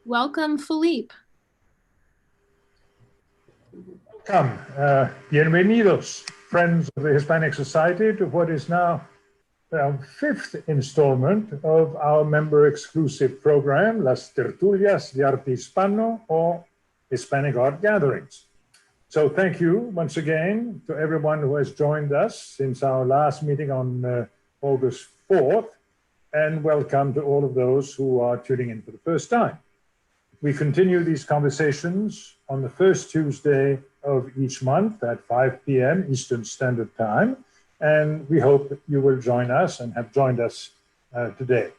Welcome, Philippe. Welcome, bienvenidos, friends of the Hispanic Society, to what is now the fifth installment of our member-exclusive program, Las Tertulias de Arte Hispano, or Hispanic Art Gatherings. So thank you once again to everyone who has joined us since our last meeting on August 4th, and welcome to all of those who are tuning in for the first time. We continue these conversations on the first Tuesday of each month at 5 p.m. Eastern Standard Time, and we hope you will join us and have joined us today.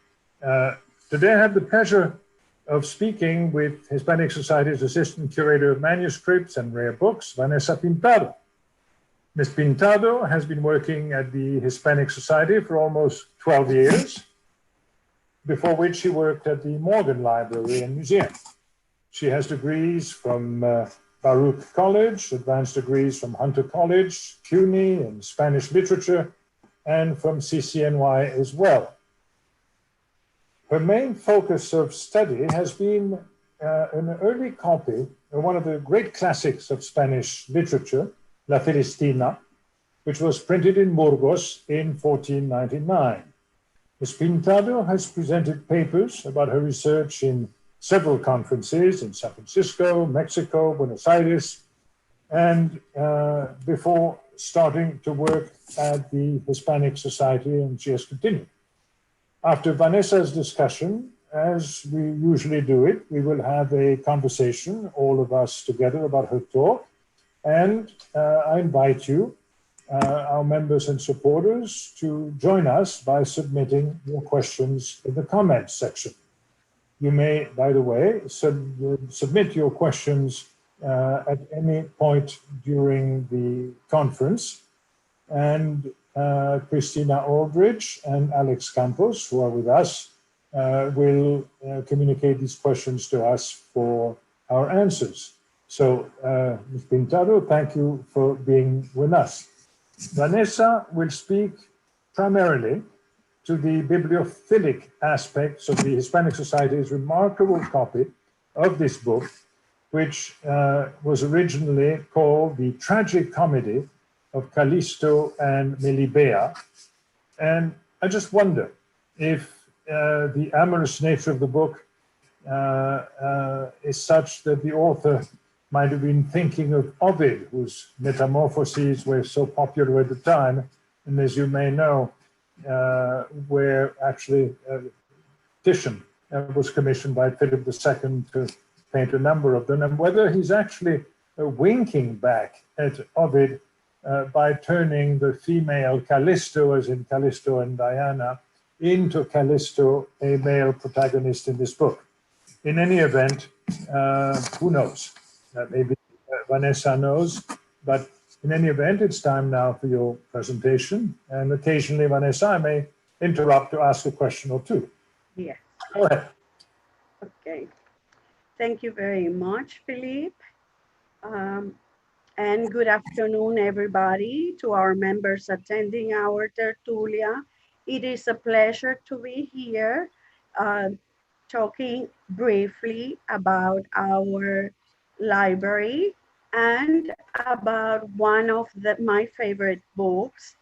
Today I have the pleasure of speaking with Hispanic Society's Assistant Curator of Manuscripts and Rare Books, Vanessa Pintado. Ms. Pintado has been working at the Hispanic Society for almost 12 years, before which she worked at the Morgan Library and Museum. She has degrees from Baruch College, advanced degrees from Hunter College, CUNY in Spanish literature, and from CCNY as well. Her main focus of study has been an early copy of one of the great classics of Spanish literature, La Celestina, which was printed in Burgos in 1499. Ms. Pintado has presented papers about her research in several conferences in San Francisco, Mexico, Buenos Aires, and before starting to work at the Hispanic Society, and she has continued. After Vanessa's discussion, as we usually do it, we will have a conversation, all of us together, about her talk, and I invite you, our members and supporters, to join us by submitting your questions in the comments section. You may, by the way, submit your questions at any point during the conference, and Christina Aldridge and Alex Campos, who are with us, will communicate these questions to us for our answers. So, Ms. Pintado, thank you for being with us. Vanessa will speak primarily to the bibliophilic aspects of the Hispanic Society's remarkable copy of this book, which was originally called The Tragic Comedy of Calisto and Melibea. And I just wonder if the amorous nature of the book is such that the author might have been thinking of Ovid, whose Metamorphoses were so popular at the time, and as you may know, where actually Titian was commissioned by Philippe II to paint a number of them, and whether he's actually winking back at Ovid by turning the female Calisto, as in Calisto and Diana, into Calisto, a male protagonist in this book. In any event, who knows? Maybe Vanessa knows, but in any event, it's time now for your presentation. And occasionally, Vanessa, I may interrupt to ask a question or two. Yes. Go ahead. Okay. Thank you very much, Philippe. And good afternoon, everybody, to our members attending our tertulia. It is a pleasure to be here talking briefly about our library and about one of my favorite books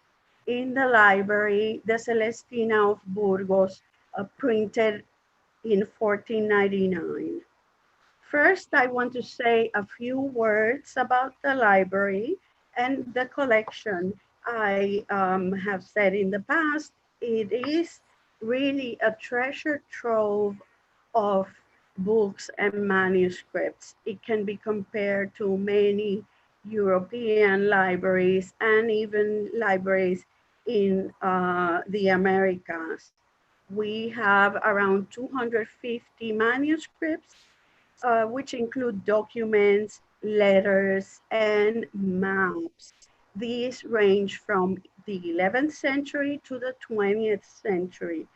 in the library, the Celestina of Burgos, printed in 1499. First, I want to say a few words about the library and the collection. I have said in the past, it is really a treasure trove of books and manuscripts. It can be compared to many European libraries and even libraries in the Americas. We have around 250 manuscripts, which include documents, letters, and maps. These range from the 11th century to the 20th century.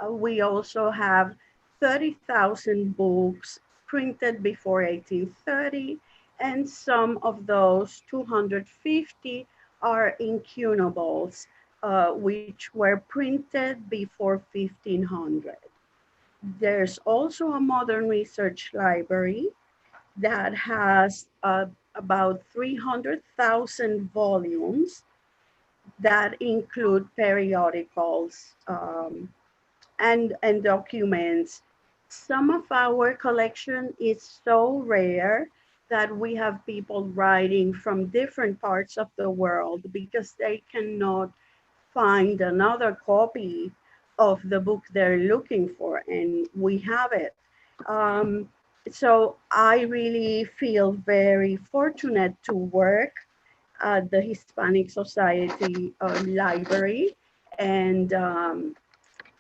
We also have 30,000 books printed before 1830, and some of those 250 are incunables, which were printed before 1500. There's also a modern research library that has about 300,000 volumes that include periodicals and documents. Some of our collection is so rare that we have people writing from different parts of the world because they cannot find another copy of the book they're looking for, and we have it. Um, so I really feel very fortunate to work at the Hispanic Society Library, and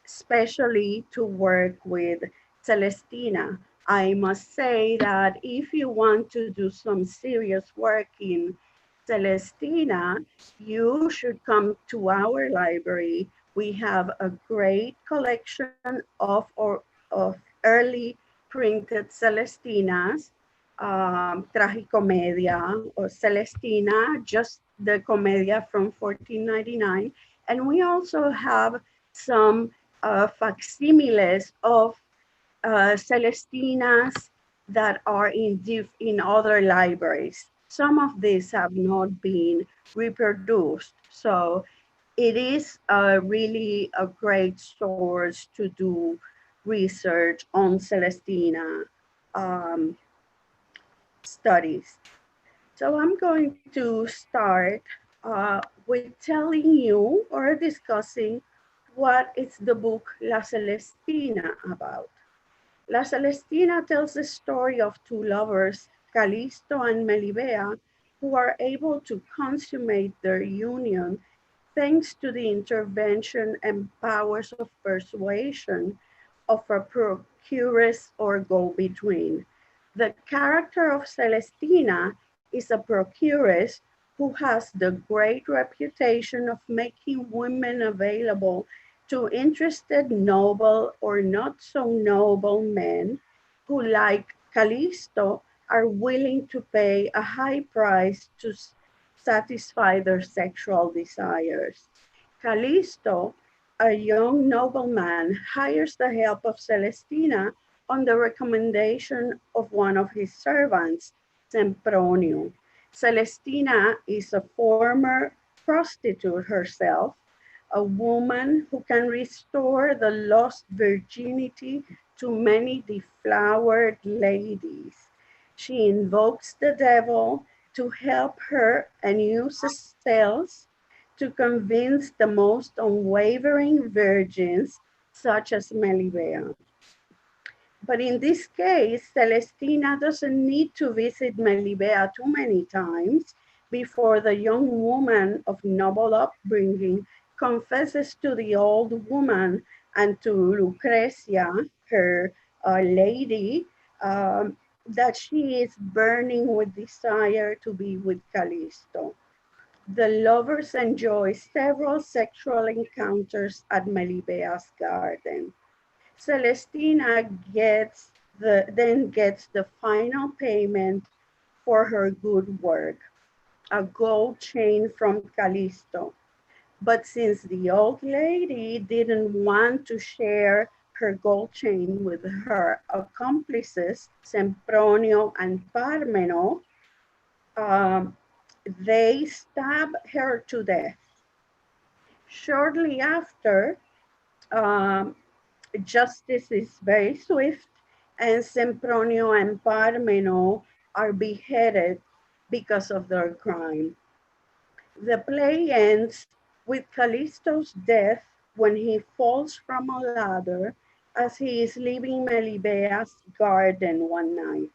especially to work with Celestina. I must say that if you want to do some serious work in Celestina, you should come to our library. We have a great collection of early printed Celestinas, Tragicomedia or Celestina, just the Comedia from 1499. And we also have some facsimiles of Celestinas that are in other libraries. Some of these have not been reproduced. So it is really a great source to do research on Celestina um, studies. So I'm going to start with telling you or discussing what is the book La Celestina about. La Celestina tells the story of two lovers, Calisto and Melibea, who are able to consummate their union thanks to the intervention and powers of persuasion of a procuress or go-between. The character of Celestina is a procuress who has the great reputation of making women available to interested noble or not so noble men who, like Calisto, are willing to pay a high price to satisfy their sexual desires. Calisto, a young nobleman, hires the help of Celestina on the recommendation of one of his servants, Sempronio. Celestina is a former prostitute herself, a woman who can restore the lost virginity to many deflowered ladies. She invokes the devil to help her and uses spells to convince the most unwavering virgins, such as Melibea. But in this case, Celestina doesn't need to visit Melibea too many times before the young woman of noble upbringing confesses to the old woman and to Lucrezia, her lady, that she is burning with desire to be with Calisto. The lovers enjoy several sexual encounters at Melibea's garden. Celestina then gets the final payment for her good work, a gold chain from Calisto. But since the old lady didn't want to share her gold chain with her accomplices, Sempronio and Parmeno, um, they stab her to death. Shortly after, um, justice is very swift, and Sempronio and Parmeno are beheaded because of their crime. The play ends with Callisto's death when he falls from a ladder as he is leaving Melibea's garden one night.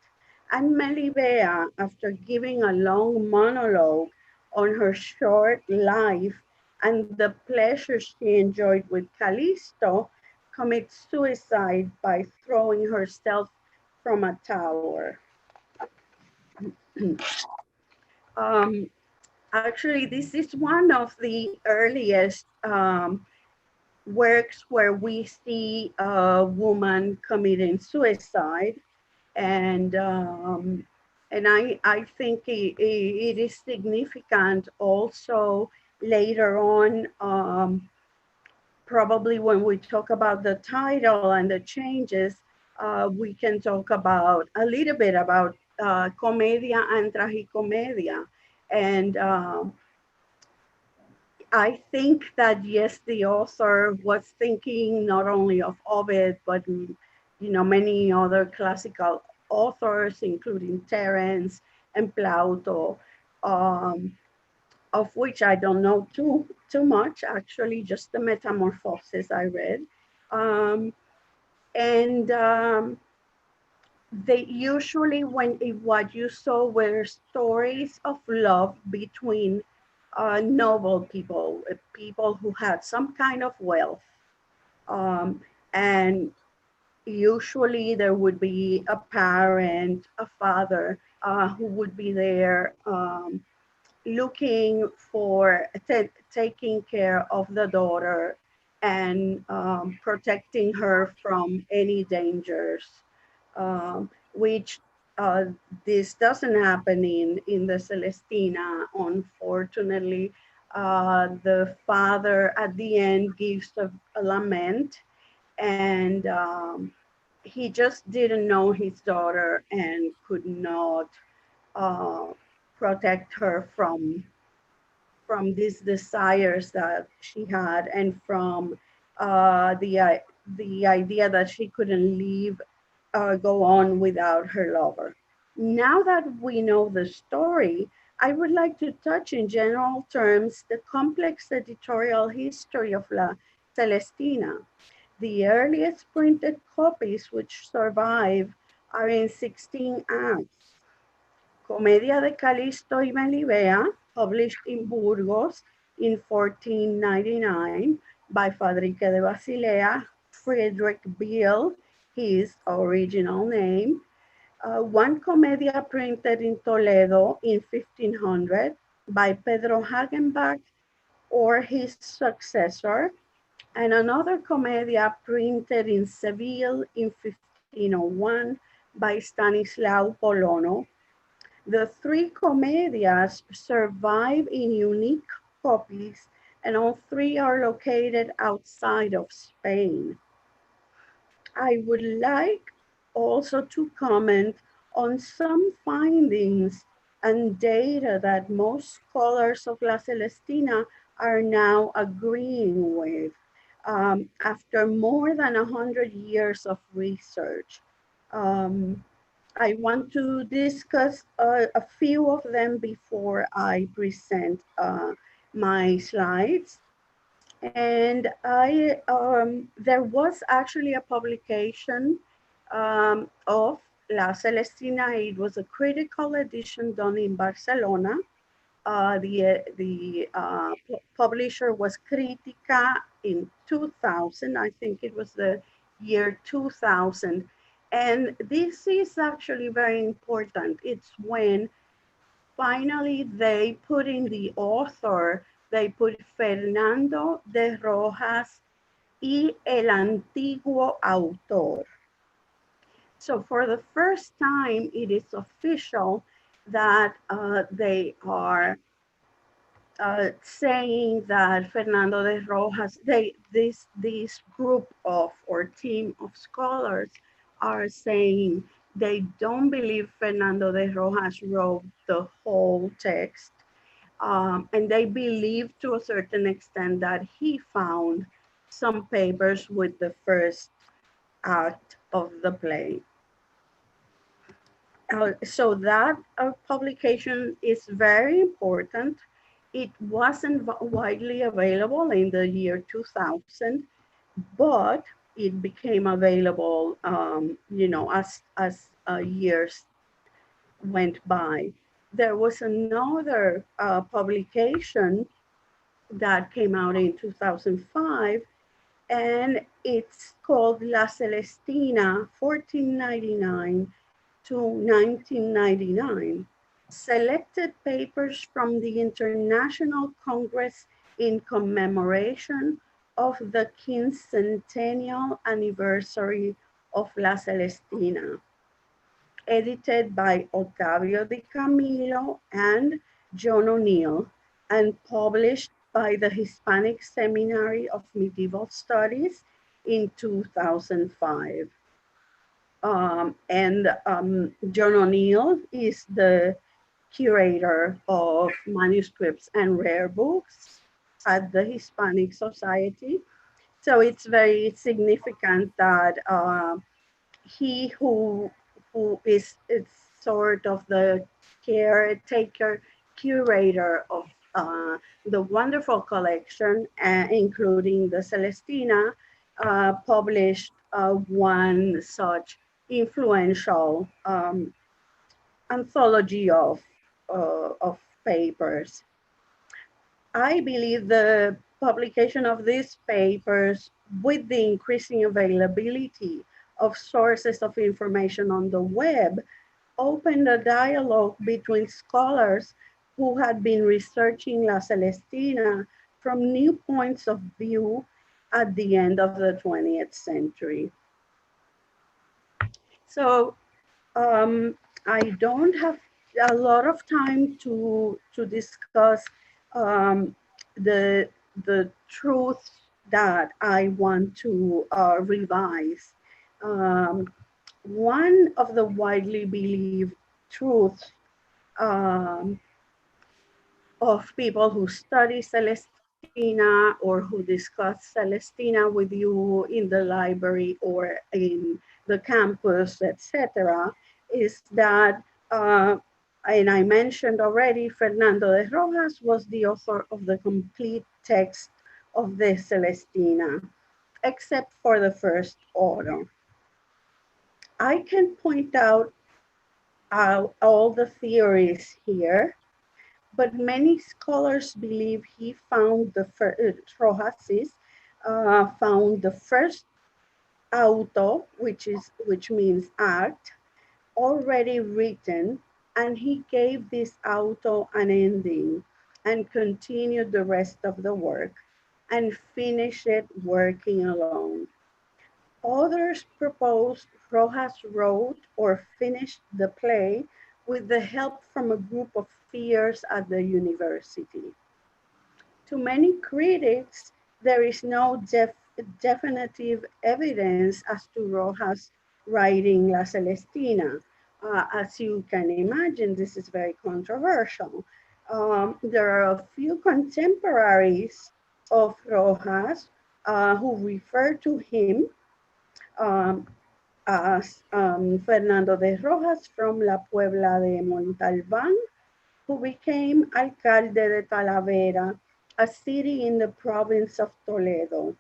And Melibea, after giving a long monologue on her short life and the pleasure she enjoyed with Callisto, commits suicide by throwing herself from a tower. um, Actually, this is one of the earliest works where we see a woman committing suicide, and I think it is significant also later on. probably when we talk about the title and the changes, we can talk about a little bit about Comedia and Tragicomedia. And I think that, yes, the author was thinking not only of Ovid, but many other classical authors, including Terence and Plauto, um, of which I don't know too much, actually, just the Metamorphoses I read. Um, and they usually, what you saw were stories of love between noble people, people who had some kind of wealth. And usually there would be a parent, a father, who would be there looking for taking care of the daughter and protecting her from any dangers, which this doesn't happen in the Celestina, unfortunately. The father at the end gives a lament, and he just didn't know his daughter and could not uh, protect her from these desires that she had, and from the idea that she couldn't leave, go on without her lover. Now that we know the story, I would like to touch in general terms the complex editorial history of La Celestina. The earliest printed copies which survive are in 16 acts. Comedia de Calisto y Melibea, published in Burgos in 1499 by Fadrique de Basilea, Friedrich Biel, his original name. One Comedia printed in Toledo in 1500 by Pedro Hagenbach or his successor, and another Comedia printed in Seville in 1501 by Stanislao Polono. The three Comedias survive in unique copies, and all three are located outside of Spain. I would like also to comment on some findings and data that most scholars of La Celestina are now agreeing with after more than 100 years of research. I want to discuss a few of them before I present my slides. And there was actually a publication of La Celestina. It was a critical edition done in Barcelona. The publisher was Critica in 2000. I think it was the year 2000. And this is actually very important. It's when finally they put in the author, they put Fernando de Rojas y el antiguo autor. So for the first time, it is official that they are saying that Fernando de Rojas, this group of or team of scholars are saying they don't believe Fernando de Rojas wrote the whole text. And they believe to a certain extent that he found some papers with the first act of the play. So that publication is very important. It wasn't widely available in the year 2000, but it became available, as years went by. There was another publication that came out in 2005, and it's called La Celestina, 1499 to 1999. Selected papers from the International Congress in commemoration of the quincentennial anniversary of La Celestina, edited by Ottavio Di Camillo and John O'Neill, and published by the Hispanic Seminary of Medieval Studies in 2005. John O'Neill is the curator of manuscripts and rare books at the Hispanic Society. So it's very significant that he who is sort of the caretaker, curator of the wonderful collection, including the Celestina, published one such influential anthology of papers. I believe the publication of these papers, with the increasing availability of sources of information on the web, opened a dialogue between scholars who had been researching La Celestina from new points of view at the end of the 20th century. So I don't have a lot of time to discuss um, the truth that I want to revise. Um, One of the widely believed truths um, of people who study Celestina or who discuss Celestina with you in the library or in the campus, etc., is that, and I mentioned already, Fernando de Rojas was the author of the complete text of the Celestina, except for the first order. I can point out all the theories here, but many scholars believe he found Rojasis found the first auto, which means act, already written, and he gave this auto an ending and continued the rest of the work and finished it working alone. Others proposed Rojas wrote or finished the play with the help from a group of peers at the university. To many critics, there is no definitive evidence as to Rojas writing La Celestina. As you can imagine, this is very controversial. There are a few contemporaries of Rojas who refer to him um, as Fernando de Rojas from La Puebla de Montalbán, who became alcalde de Talavera, a city in the province of Toledo.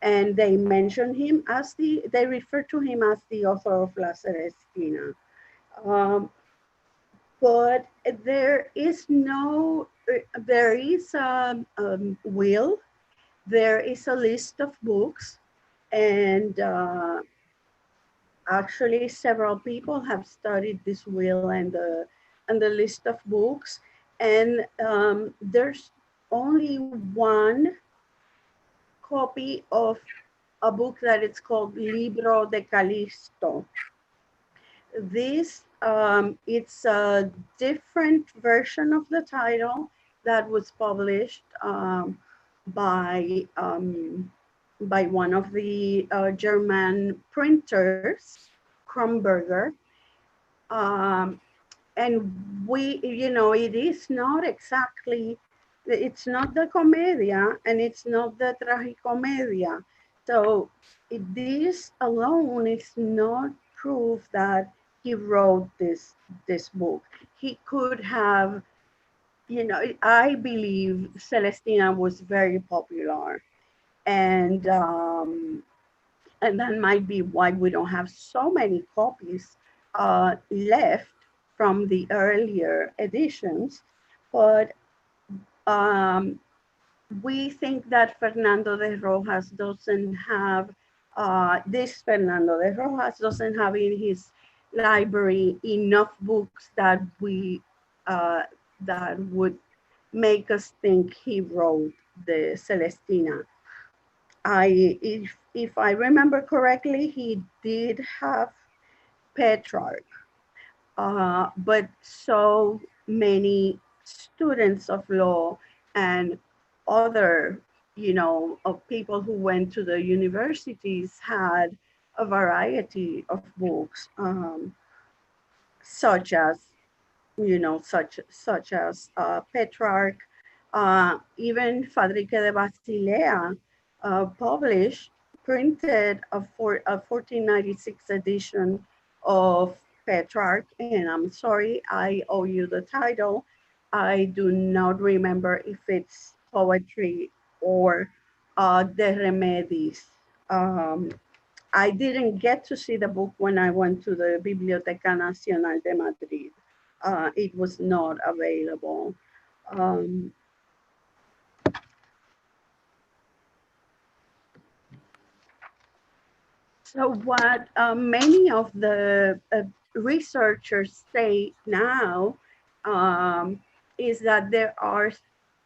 And they mention him as they refer to him as the author of La Celestina. Um, but there is a will, there is a list of books, and actually several people have studied this will and the list of books, and there's only one copy of a book that it's called Libro de Calisto. This it's a different version of the title that was published by one of the German printers, Kronberger. Um, and it is not exactly, it's not the Comedia and it's not the Tragicomedia. So this alone is not proof that he wrote this book. He could have, I believe Celestina was very popular, and that might be why we don't have so many copies left from the earlier editions. But we think that Fernando de Rojas doesn't have, this Fernando de Rojas doesn't have in his library enough books that would make us think he wrote the Celestina. If I remember correctly, he did have Petrarch, but so many students of law and other, of people who went to the universities had a variety of books, such as, Petrarch, even Fadrique de Basilea published, printed a 1496 edition of Petrarch, and I'm sorry, I owe you the title. I do not remember if it's poetry or De Remedis. Um, I didn't get to see the book when I went to the Biblioteca Nacional de Madrid. It was not available. Um, so what many of the researchers say now is that there are,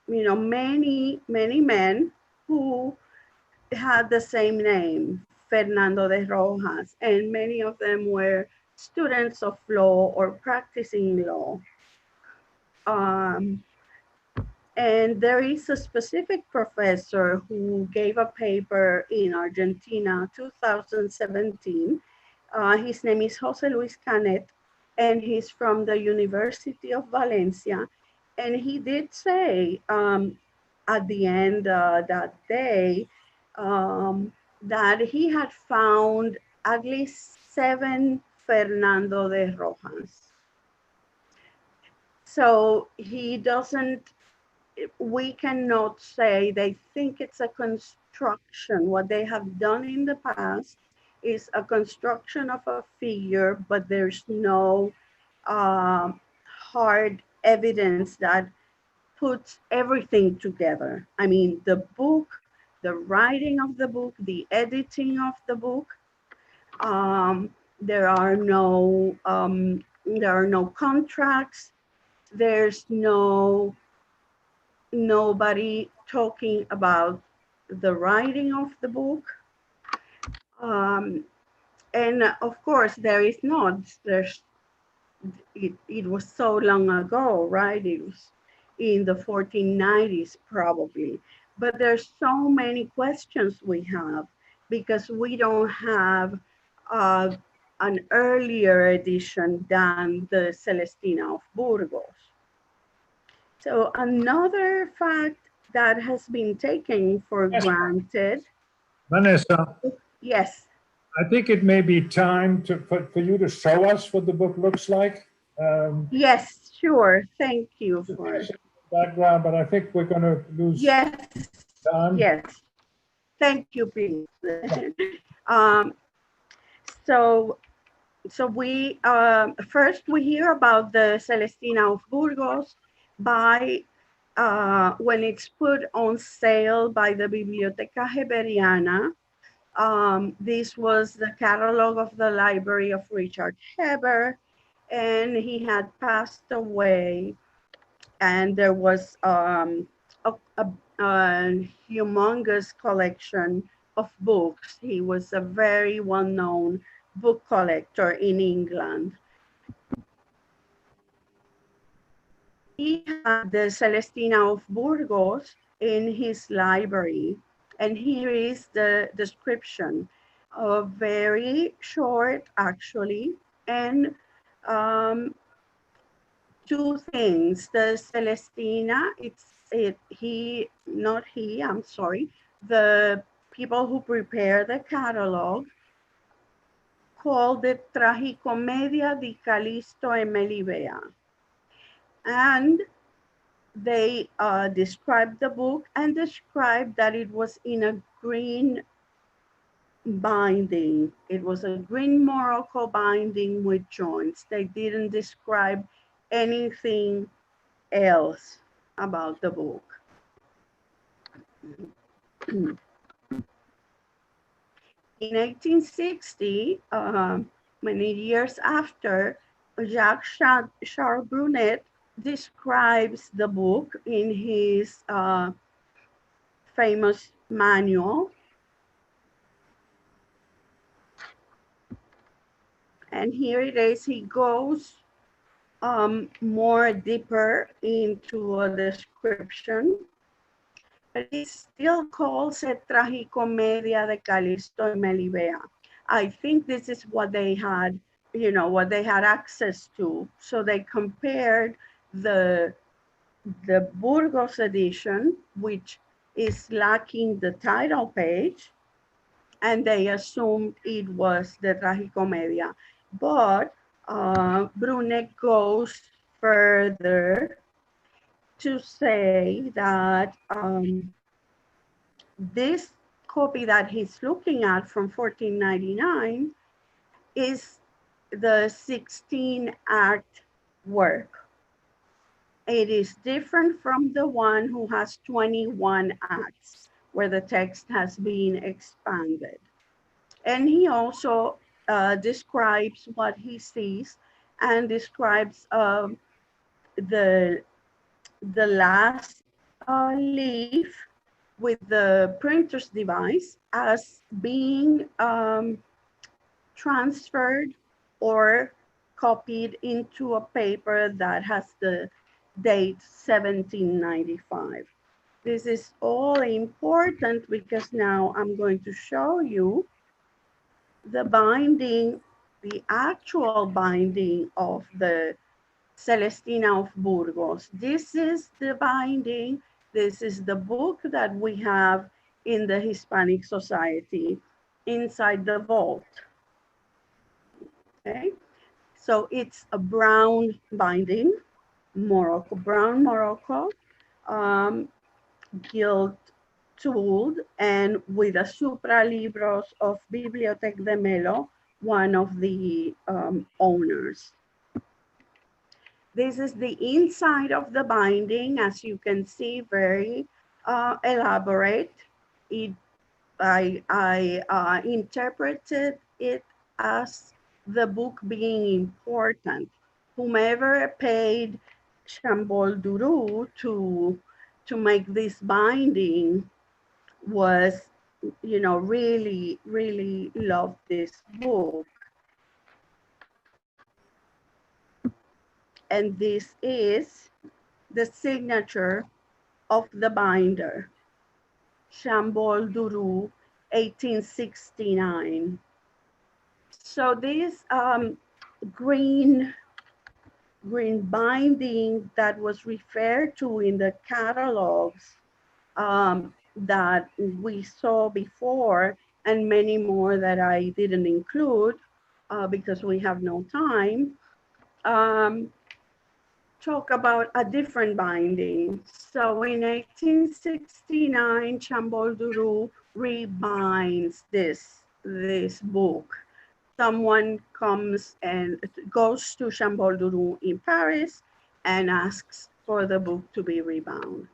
many men who had the same name, Fernando de Rojas, and many of them were students of law or practicing law. Um, and there is a specific professor who gave a paper in Argentina, 2017. His name is Jose Luis Canet, and he's from the University of Valencia. And he did say at the end that day that he had found at least 7 Fernando de Rojas. So he doesn't, we cannot say they think it's a construction. What they have done in the past is a construction of a figure, but there's no hard evidence that puts everything together. I mean, the book, the writing of the book, the editing of the book, there are no contracts. There's nobody talking about the writing of the book. And of course, there is not. It was so long ago, right? It was in the 1490s, probably. But there's so many questions we have because we don't have an earlier edition than the Celestina of Burgos. So another fact that has been taken for granted. Vanessa, Yes. I think it may be time for you to show us what the book looks like. Yes, sure. Thank you for background, but I think we're going to lose time. Yes. Thank you, please. um, so we first we hear about the Celestina of Burgos by when it's put on sale by the Biblioteca Heberiana. This was the catalog of the library of Richard Heber, and he had passed away. And there was a humongous collection of books. He was a very well-known book collector in England. He had the Celestina of Burgos in his library, and here is the description, very short actually, and two things. The Celestina, the people who prepare the catalog called it Tragicomedia di Calisto e Melibea. And they described the book and described that it was in a green binding. It was a green Morocco binding with joints. They didn't describe anything else about the book. In 1860, many years after, Jacques Charles Brunet describes the book in his famous manual. And here it is, he goes more deeper into a description. but it's still called Tragicomedia de Calisto and Melibea. I think this is what they had, you know, what they had access to. So they compared the Burgos edition, which is lacking the title page, and they assumed it was the Tragicomedia. But Brunet goes further to say that this copy that he's looking at from 1499 is the 16-act work. It is different from the one who has 21 acts, where the text has been expanded. And he also describes what he sees and describes the last leaf with the printer's device as being transferred or copied into a paper that has the date 1795. This is all important because now I'm going to show you the binding, the actual binding of the Celestina of Burgos. This is the binding. This is the book that we have in the Hispanic Society inside the vault. Okay, so it's a brown binding, Morocco, brown Morocco, gilt tooled, and with a supra libros of Bibliothèque de Melo, one of the owners. This is the inside of the binding, as you can see, very elaborate. I interpreted it as the book being important. Whomever paid Chambol Duru to make this binding was, you know, really, really loved this book. And this is the signature of the binder, Chambol Duru, 1869. So this green binding that was referred to in the catalogs that we saw before, and many more that I didn't include because we have no time, talk about a different binding. So in 1869, Chambol Duru rebinds this book. Someone comes and goes to Chambol Duru in Paris and asks for the book to be rebound.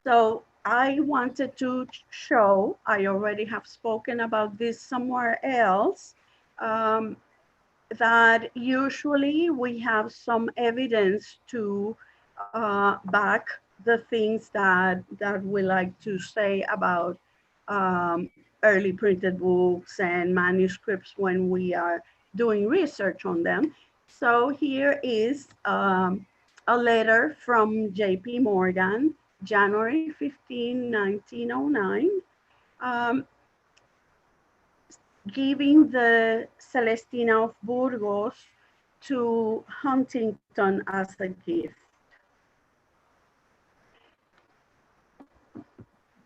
So I wanted to show, I already have spoken about this somewhere else, that usually we have some evidence to back the things that we like to say about early printed books and manuscripts when we are doing research on them. So here is a letter from J.P. Morgan, January 15, 1909, giving the Celestina of Burgos to Huntington as a gift.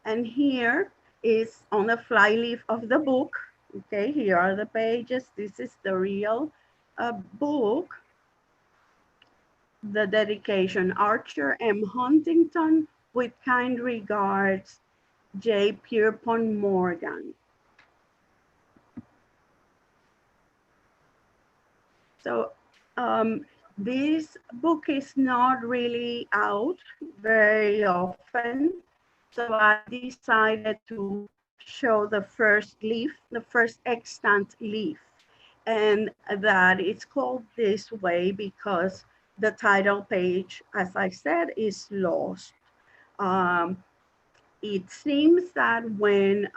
And here is on the flyleaf of the book. Okay, here are the pages. This is the real book. The dedication, Archer M. Huntington, with kind regards, J. Pierpont Morgan. So this book is not really out very often. So I decided to show the first leaf, the first extant leaf. And that it's called this way because the title page, as I said, is lost. It seems that when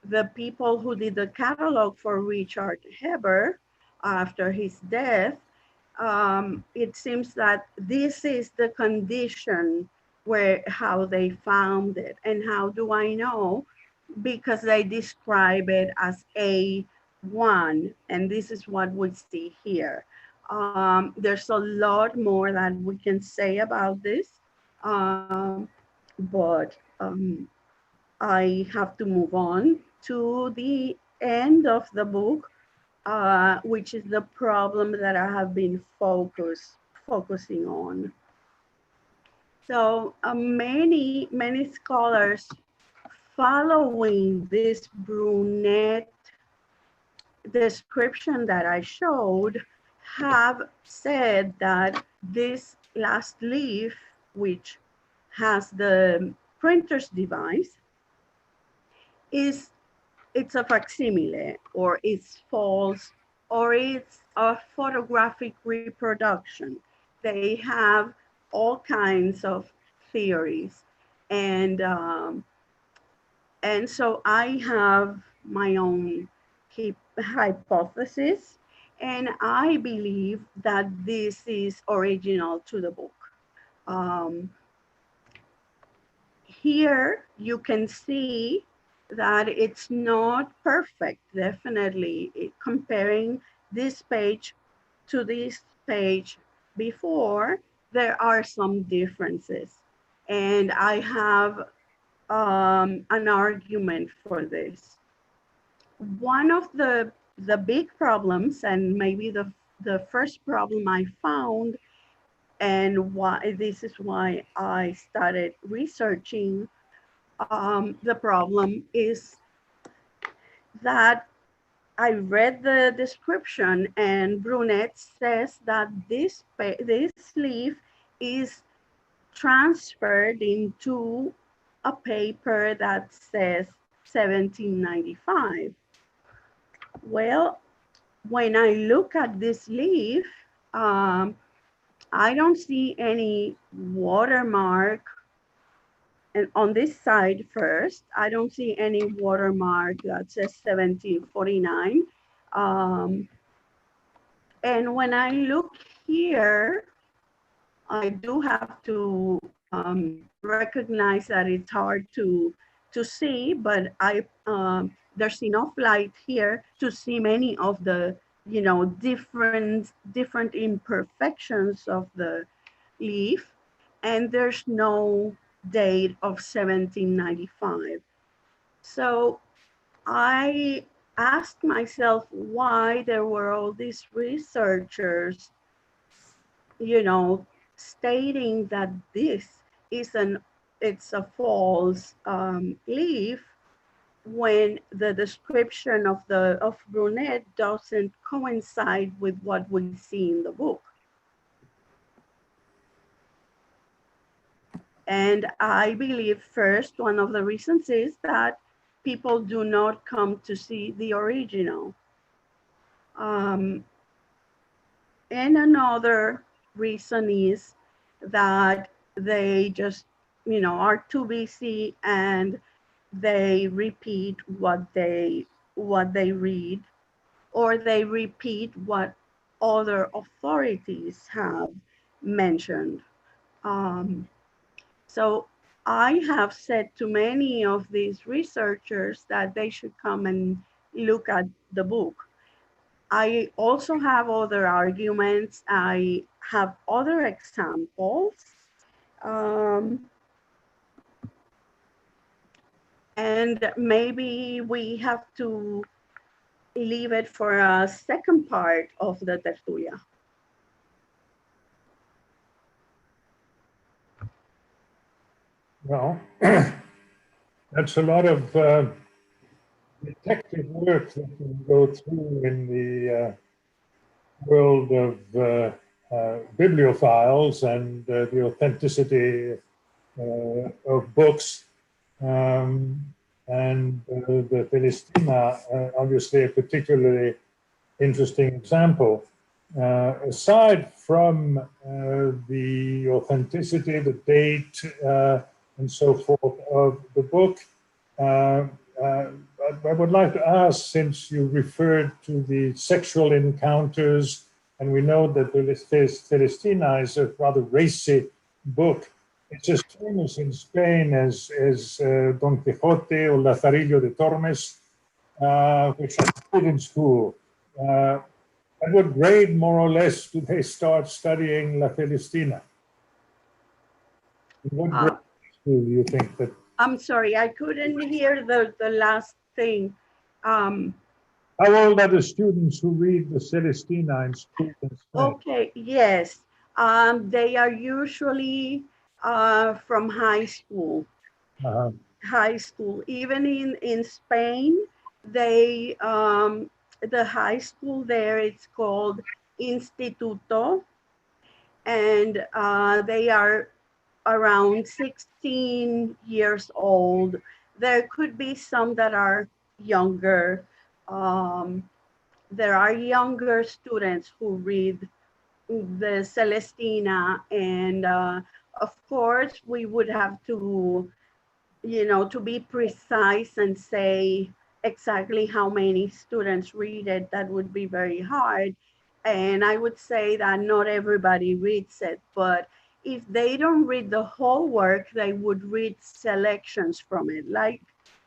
the people who did the catalog for Richard Heber after his death, it seems that this is the condition how they found it. And how do I know? Because they describe it as A1, and this is what we see here. There's a lot more that we can say about this, but I have to move on to the end of the book, which is the problem that I have been focusing on. So many scholars following this brunette description that I showed have said that this last leaf, which has the printer's device, it's a facsimile, or it's false, or it's a photographic reproduction. They have all kinds of theories, and so I have my own hypothesis, and I believe that this is original to the book. Here you can see that it's not perfect, definitely. Comparing this page to this page before, there are some differences. And I have an argument for this. One of the big problems, and maybe the first problem I found, and why this is why I started researching the problem, is that I read the description, and Brunette says that this leaf is transferred into a paper that says 1795. Well, when I look at this leaf, I don't see any watermark. And on this side first, I don't see any watermark that says 1749. And when I look here, I do have to recognize that it's hard to see, but there's enough light here to see many of the, different imperfections of the leaf, and there's no date of 1795. So I asked myself why there were all these researchers, stating that this is it's a false leaf, when the description of Brunette doesn't coincide with what we see in the book. And I believe first, one of the reasons is that people do not come to see the original. And another reason is that they just, are too busy and they repeat what they read, or they repeat what other authorities have mentioned. So I have said to many of these researchers that they should come and look at the book. I also have other arguments. I have other examples. And maybe we have to leave it for a second part of the tertulia. Well, that's a lot of detective work that you go through in the world of bibliophiles and the authenticity of books. And the Celestina, obviously a particularly interesting example. Aside from the authenticity, the date, and so forth of the book, I would like to ask, since you referred to the sexual encounters, and we know that the Celestina is a rather racy book, It's as famous in Spain as Don Quixote or Lazarillo de Tormes, which I did in school. At what grade, more or less, do they start studying La Celestina? In what grade school do you think that? I'm sorry, I couldn't hear the last thing. How old are the students who read the Celestina in school in Spain? Okay, yes. They are usually from high school. Uh-huh. High school. Even in Spain, they the high school there, it's called Instituto, and they are around 16 years old. There could be some that are younger. There are younger students who read the Celestina, and of course we would have to, to be precise and say exactly how many students read it. That would be very hard. And I would say that not everybody reads it, but if they don't read the whole work, they would read selections from it, like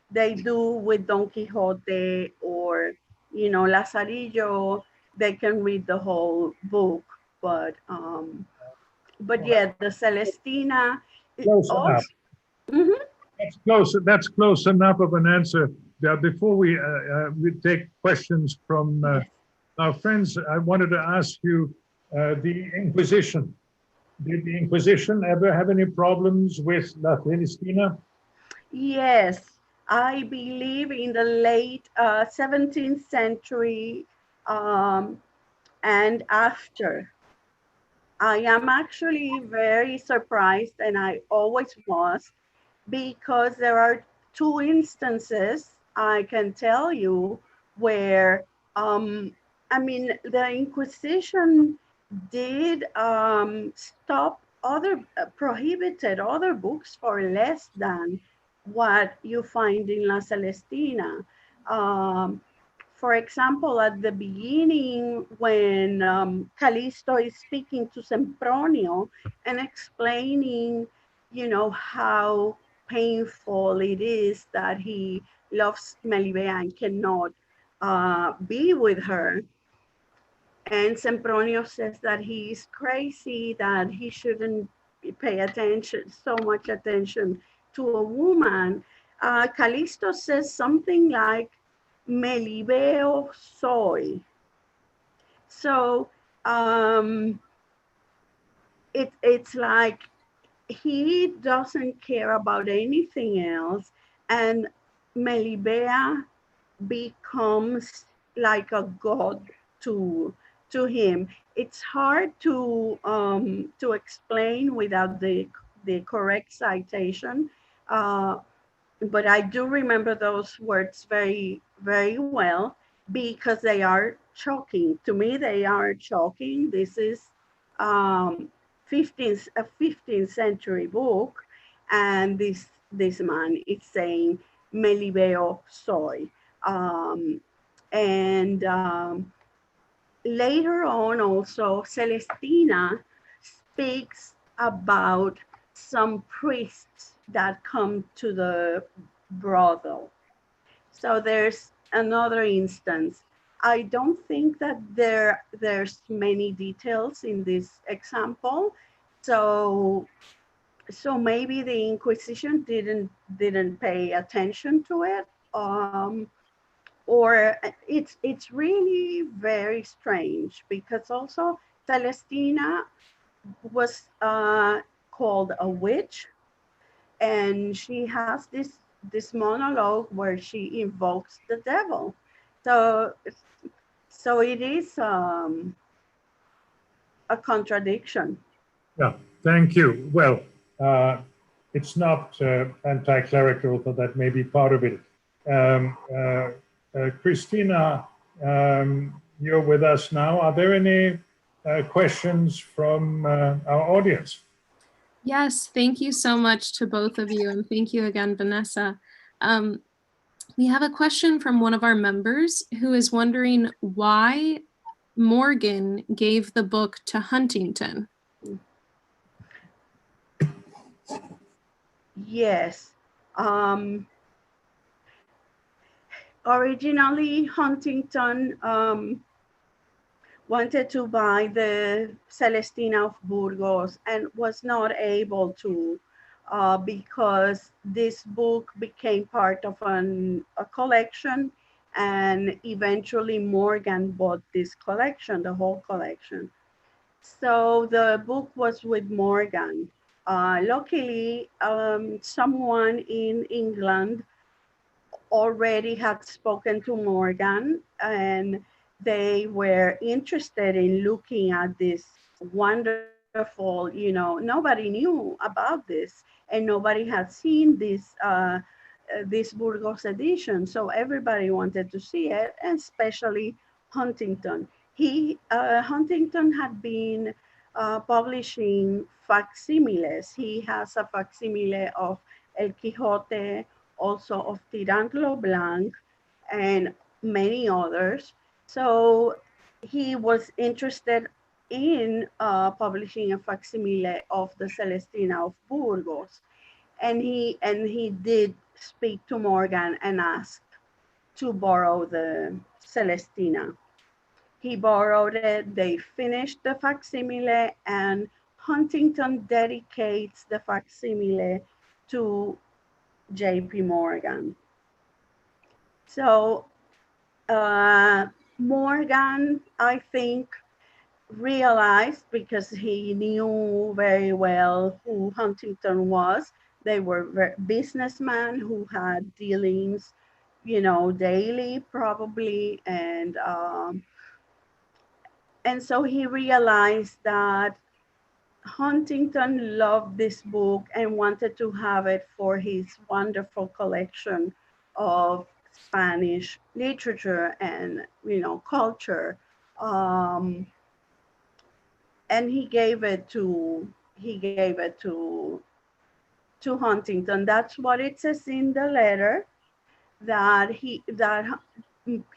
they do with Don Quixote or, Lazarillo. They can read the whole book, but yeah, the Celestina Close enough. also. Mhm. That's close enough of an answer. Before we take questions from Yes. our friends, I wanted to ask you the Inquisition. Did the Inquisition ever have any problems with La Celestina? Yes, I believe in the late 17th century um, and after. I am actually very surprised, and I always was, because there are two instances I can tell you where, the Inquisition did stop prohibited other books for less than what you find in La Celestina. Um, for example, at the beginning, when Calisto is speaking to Sempronio and explaining, how painful it is that he loves Melibea and cannot be with her. And Sempronio says that he's crazy, that he shouldn't pay attention, so much attention to a woman. Calisto says something like, Melibeo soy. So it's like he doesn't care about anything else, and Melibea becomes like a god to him. It's hard to explain without the correct citation, uh, but I do remember those words very, very well because they are shocking. To me, they are shocking. This is um, a 15th century book, and this man is saying Melibeo soy. Um, and later on, also, Celestina speaks about some priests that come to the brothel. So there's another instance. I don't think that there's many details in this example. So maybe the Inquisition didn't pay attention to it. Or it's really very strange because also Celestina was called a witch, and she has this monologue where she invokes the devil. So it is a contradiction. Yeah, thank you. Well, it's not anti-clerical, but that may be part of it. Christina, you're with us now. Are there any questions from our audience? Yes, thank you so much to both of you, and thank you again, Vanessa. We have a question from one of our members who is wondering why Morgan gave the book to Huntington. Yes. Originally, Huntington wanted to buy the Celestina of Burgos and was not able to because this book became part of a collection, and eventually Morgan bought this collection, the whole collection. So the book was with Morgan. Luckily, someone in England already had spoken to Morgan, and they were interested in looking at this wonderful, nobody knew about this, and nobody had seen this Burgos edition. So everybody wanted to see it, and especially Huntington. Huntington had been publishing facsimiles. He has a facsimile of El Quijote, also of Tirantlo Blanc, and many others. So he was interested in publishing a facsimile of the Celestina of Burgos, and he did speak to Morgan and asked to borrow the Celestina. He borrowed it. They finished the facsimile, and Huntington dedicates the facsimile to J.P. Morgan. So Morgan, I think, realized, because he knew very well who Huntington was. They were businessmen who had dealings, daily probably, and so he realized that Huntington loved this book and wanted to have it for his wonderful collection of Spanish literature and culture. Um, and he gave it to Huntington. That's what it says in the letter, that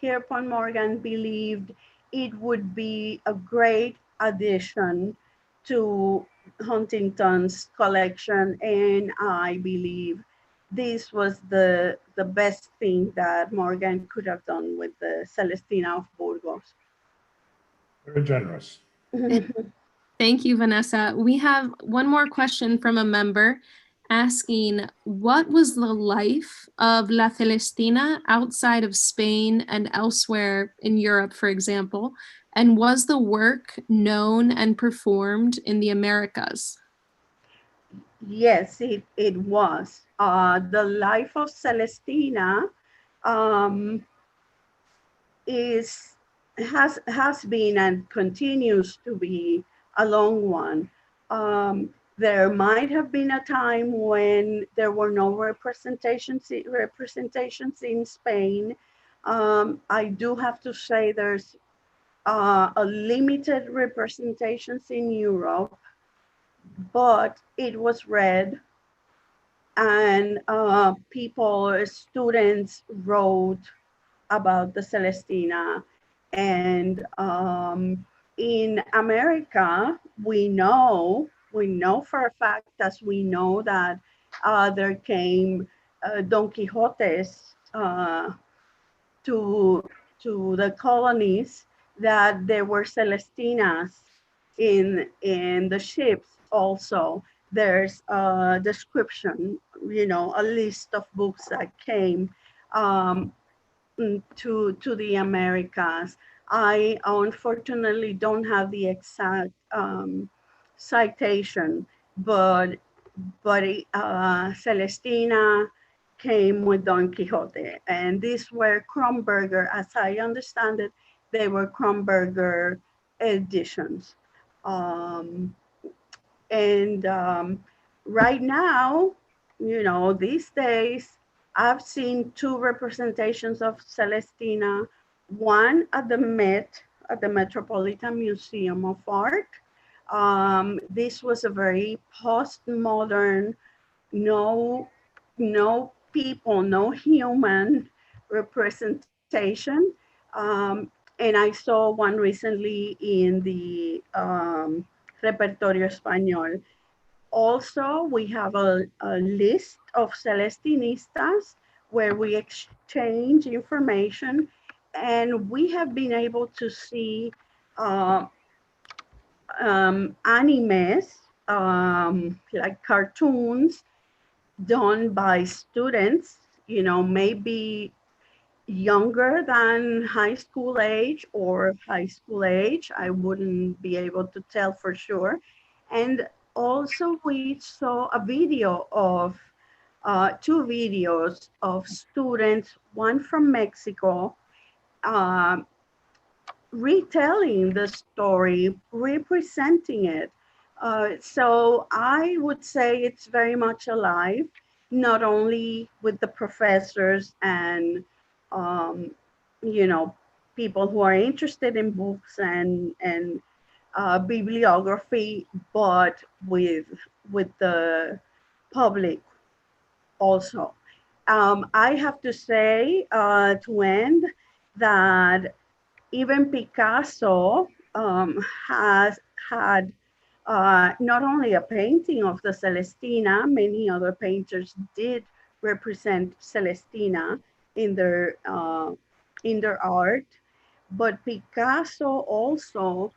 Pierpont Morgan believed it would be a great addition to Huntington's collection, and I believe this was the best thing that Morgan could have done with the Celestina of Burgos. Very generous. Thank you, Vanessa. We have one more question from a member asking, what was the life of La Celestina outside of Spain and elsewhere in Europe, for example? And was the work known and performed in the Americas? Yes, it was. The life of Celestina um, has been and continues to be a long one. There might have been a time when there were no representations in Spain. I do have to say there's a limited representations in Europe, but it was read, and students wrote about the Celestina. And in America, we know for a fact, as we know that there came Don Quixotes to the colonies, that there were Celestinas in the ships also. There's a description, a list of books that came to the Americas. I unfortunately don't have the exact citation, but Celestina came with Don Quixote, and these were Kronberger, as I understand it, they were Kronberger editions. And right now, these days, I've seen two representations of Celestina, one at the Met, at the Metropolitan Museum of Art. This was a very postmodern, no people, no human representation. And I saw one recently in the Repertorio Español. Also, we have a list of Celestinistas where we exchange information, and we have been able to see uh, animes, like cartoons done by students, maybe younger than high school age or high school age. I wouldn't be able to tell for sure. And also we saw a video of two videos of students, one from Mexico, uh, retelling the story, representing it. So I would say it's very much alive, not only with the professors and, um, you know, people who are interested in books and bibliography, but with the public also. I have to say, to end, that even Picasso has had not only a painting of the Celestina, many other painters did represent Celestina in their art, but Picasso also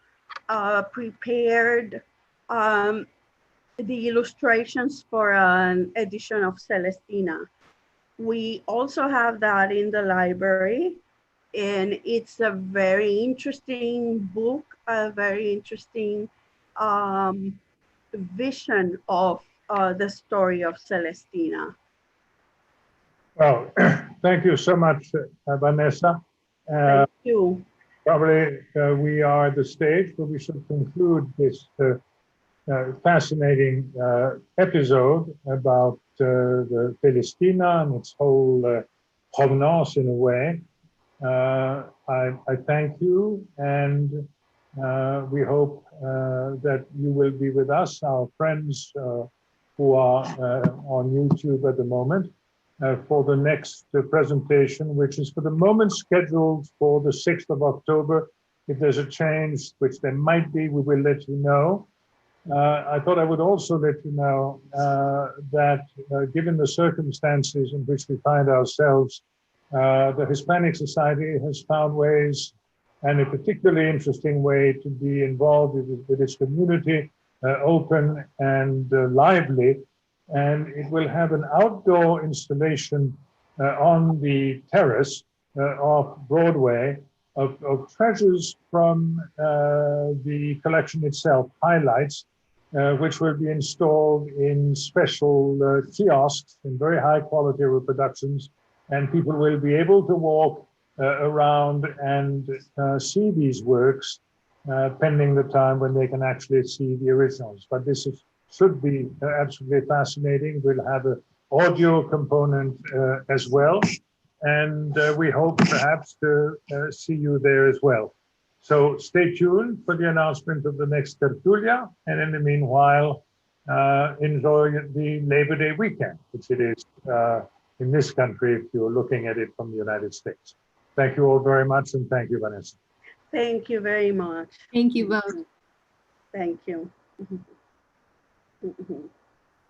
prepared um, the illustrations for an edition of Celestina. We also have that in the library, and it's a very interesting book, a very interesting um, vision of the story of Celestina. Well, thank you so much, Vanessa. Thank you. Probably we are at the stage where we should conclude this fascinating episode about the Celestina and its whole provenance in a way. I thank you, and we hope that you will be with us, our friends who are on YouTube at the moment, for the next presentation, which is for the moment scheduled for the 6th of October. If there's a change, which there might be, we will let you know. I thought I would also let you know that given the circumstances in which we find ourselves, the Hispanic Society has found ways, and a particularly interesting way, to be involved with its community, open and lively. And it will have an outdoor installation on the terrace off Broadway of treasures from the collection itself, highlights, which will be installed in special kiosks in very high quality reproductions, and people will be able to walk around and see these works pending the time when they can actually see the originals. But this should be absolutely fascinating. We'll have an audio component as well, and we hope perhaps to see you there as well. So stay tuned for the announcement of the next Tertulia, and in the meanwhile, enjoy the Labor Day weekend, which it is in this country if you're looking at it from the United States. Thank you all very much, and thank you, Vanessa. Thank you very much. Thank you both. Thank you.